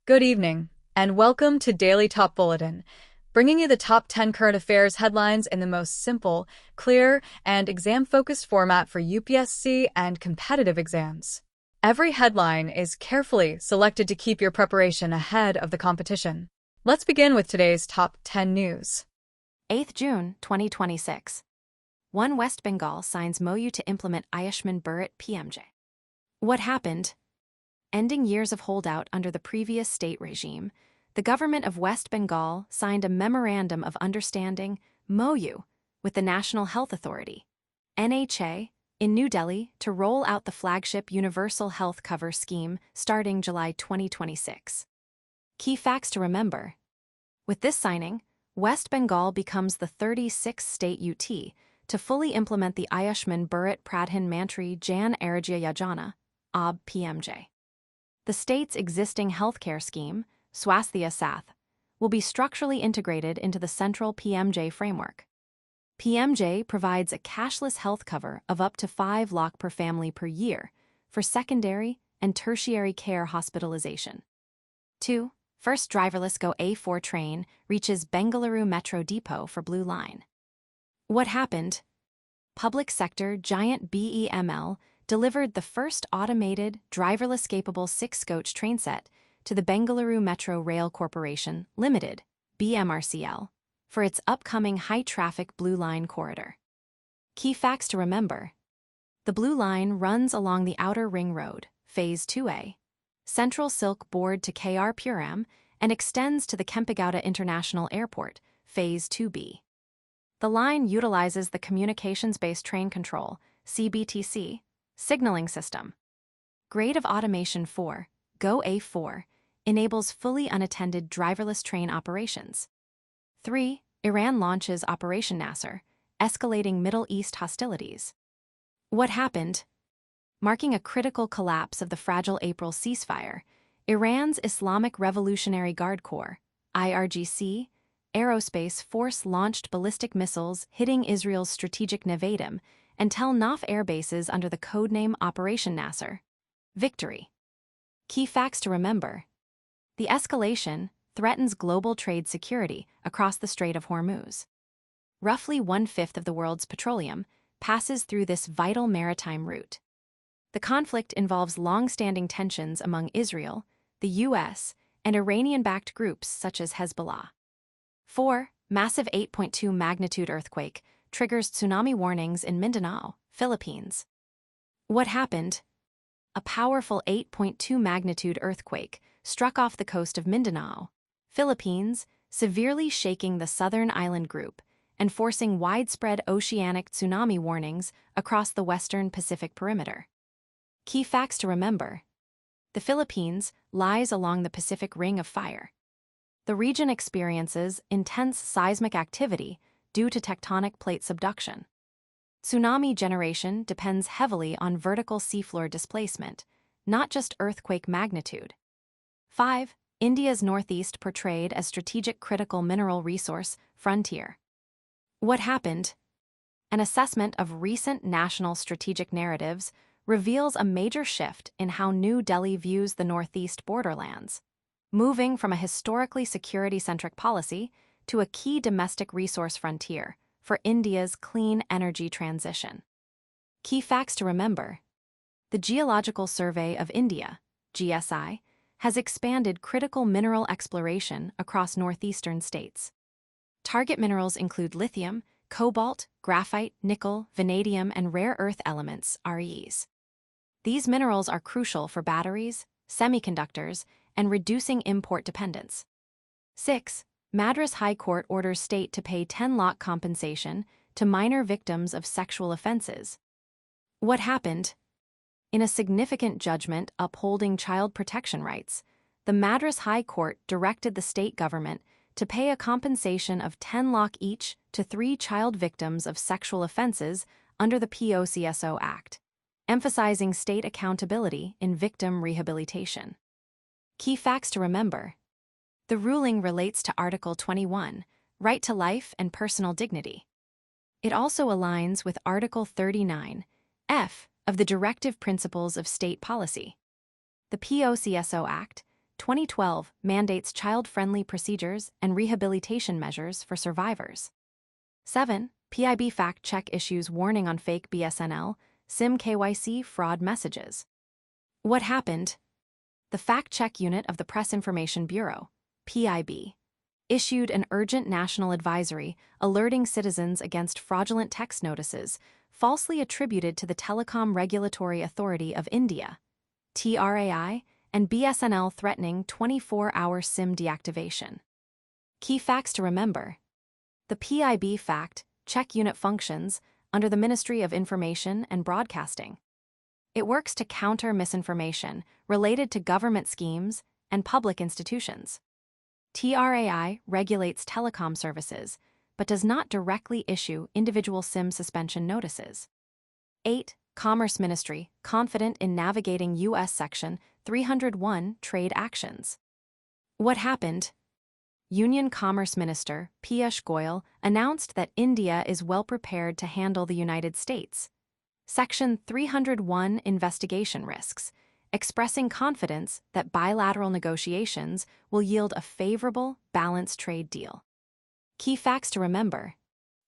Good evening, and welcome to Daily Top Bulletin, bringing you the top 10 current affairs headlines in the most simple, clear, and exam-focused format for UPSC and competitive exams. Every headline is carefully selected to keep your preparation ahead of the competition. Let's begin with today's top 10 news. 8th June 2026. 1 West Bengal signs MoU to implement Ayushman Bharat PMJ. What happened? Ending years of holdout under the previous state regime, the government of West Bengal signed a Memorandum of Understanding, MoU, with the National Health Authority, NHA, in New Delhi to roll out the flagship Universal Health Cover scheme starting July 2026. Key facts to remember. With this signing, West Bengal becomes the 36th state UT to fully implement the Ayushman Bharat Pradhan Mantri Jan Arogya Yojana, AAB PMJ. The state's existing healthcare scheme, Swasthya Sath, will be structurally integrated into the central PMJ framework. PMJ provides a cashless health cover of up to 5 lakh per family per year for secondary and tertiary care hospitalization. 2. First driverless Go A4 train reaches Bengaluru Metro Depot for Blue Line. What happened? Public sector giant BEML delivered the first automated, driverless-capable 6-coach train set to the Bengaluru Metro Rail Corporation Limited, BMRCL, for its upcoming high-traffic Blue Line corridor. Key facts to remember. The Blue Line runs along the Outer Ring Road, Phase 2A, Central Silk Board to KR Puram, and extends to the Kempegowda International Airport, Phase 2B. The line utilizes the Communications-Based Train Control, CBTC, signaling system. Grade of Automation 4, Go A4, enables fully unattended driverless train operations. 3. Iran launches Operation Nasser, escalating Middle East hostilities. What happened? Marking a critical collapse of the fragile April ceasefire, Iran's Islamic Revolutionary Guard Corps, IRGC, aerospace force launched ballistic missiles hitting Israel's strategic Nevatim and Tel Naf air bases under the codename Operation Nasser. Victory. Key facts to remember. The escalation threatens global trade security across the Strait of Hormuz. Roughly 1/5 of the world's petroleum passes through this vital maritime route. The conflict involves long-standing tensions among Israel, the U.S., and Iranian-backed groups such as Hezbollah. 4. Massive 8.2 magnitude earthquake triggers tsunami warnings in Mindanao, Philippines. What happened? A powerful 8.2 magnitude earthquake struck off the coast of Mindanao, Philippines, severely shaking the southern island group and forcing widespread oceanic tsunami warnings across the western Pacific perimeter. Key facts to remember. The Philippines lies along the Pacific Ring of Fire. The region experiences intense seismic activity due to tectonic plate subduction. Tsunami generation depends heavily on vertical seafloor displacement, not just earthquake magnitude. 5. India's northeast portrayed as strategic critical mineral resource frontier. What happened? An assessment of recent national strategic narratives reveals a major shift in how New Delhi views the northeast borderlands, moving from a historically security-centric policy to a key domestic resource frontier for India's clean energy transition. Key facts to remember. The Geological Survey of India, GSI, has expanded critical mineral exploration across northeastern states. Target minerals include lithium, cobalt, graphite, nickel, vanadium, and rare earth elements, REs. These minerals are crucial for batteries, semiconductors, and reducing import dependence. 6. Madras High Court orders state to pay 10 lakh compensation to minor victims of sexual offenses. What happened? In a significant judgment upholding child protection rights, the Madras High Court directed the state government to pay a compensation of 10 lakh each to 3 child victims of sexual offenses under the POCSO Act, emphasizing state accountability in victim rehabilitation. Key facts to remember. The ruling relates to Article 21, right to life and personal dignity. It also aligns with Article 39, F, of the Directive Principles of State Policy. The POCSO Act 2012 mandates child-friendly procedures and rehabilitation measures for survivors. 7. PIB fact-check issues warning on fake BSNL, SIM KYC fraud messages. What happened? The fact-check unit of the Press Information Bureau, PIB, issued an urgent national advisory alerting citizens against fraudulent text notices falsely attributed to the Telecom Regulatory Authority of India, TRAI, and BSNL threatening 24-hour SIM deactivation. Key facts to remember. The PIB fact-check unit functions under the Ministry of Information and Broadcasting. It works to counter misinformation related to government schemes and public institutions. TRAI regulates telecom services, but does not directly issue individual SIM suspension notices. 8. Commerce Ministry, confident in navigating U.S. Section 301 trade actions. What happened? Union Commerce Minister Piyush Goyal announced that India is well prepared to handle the United States' Section 301 investigation risks, expressing confidence that bilateral negotiations will yield a favorable, balanced trade deal. Key facts to remember.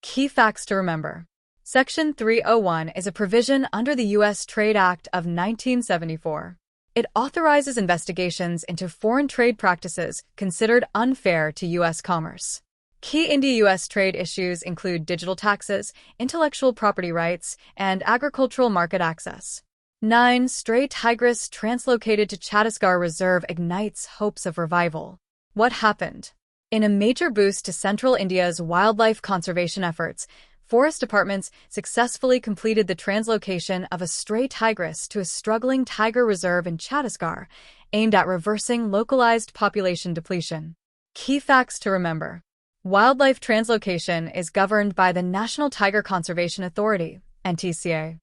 Key facts to remember. Section 301 is a provision under the U.S. Trade Act of 1974. It authorizes investigations into foreign trade practices considered unfair to U.S. commerce. Key India-U.S. trade issues include digital taxes, intellectual property rights, and agricultural market access. 9. Stray tigress translocated to Chhattisgarh Reserve ignites hopes of revival. What happened? In a major boost to central India's wildlife conservation efforts, forest departments successfully completed the translocation of a stray tigress to a struggling tiger reserve in Chhattisgarh, aimed at reversing localized population depletion. Key facts to remember. Wildlife translocation is governed by the National Tiger Conservation Authority, NTCA.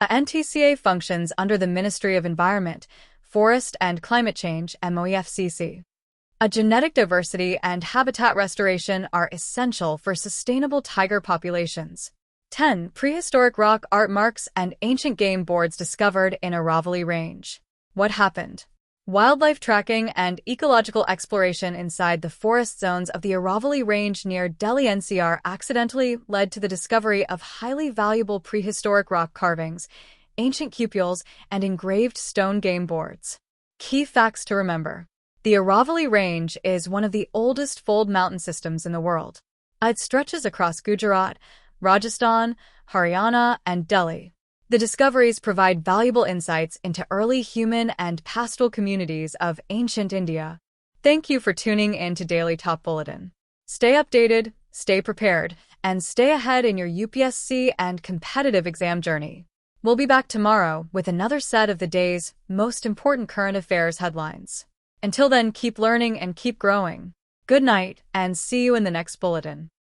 A NTCA functions under the Ministry of Environment, Forest and Climate Change, MOEFCC. A genetic diversity and habitat restoration are essential for sustainable tiger populations. 10. Prehistoric rock art marks and ancient game boards discovered in Aravalli Range. What happened? Wildlife tracking and ecological exploration inside the forest zones of the Aravalli Range near Delhi NCR accidentally led to the discovery of highly valuable prehistoric rock carvings, ancient cupules, and engraved stone game boards. Key facts to remember. The Aravalli Range is one of the oldest fold mountain systems in the world. It stretches across Gujarat, Rajasthan, Haryana, and Delhi. The discoveries provide valuable insights into early human and pastoral communities of ancient India. Thank you for tuning in to Daily Top Bulletin. Stay updated, stay prepared, and stay ahead in your UPSC and competitive exam journey. We'll be back tomorrow with another set of the day's most important current affairs headlines. Until then, keep learning and keep growing. Good night, and see you in the next bulletin.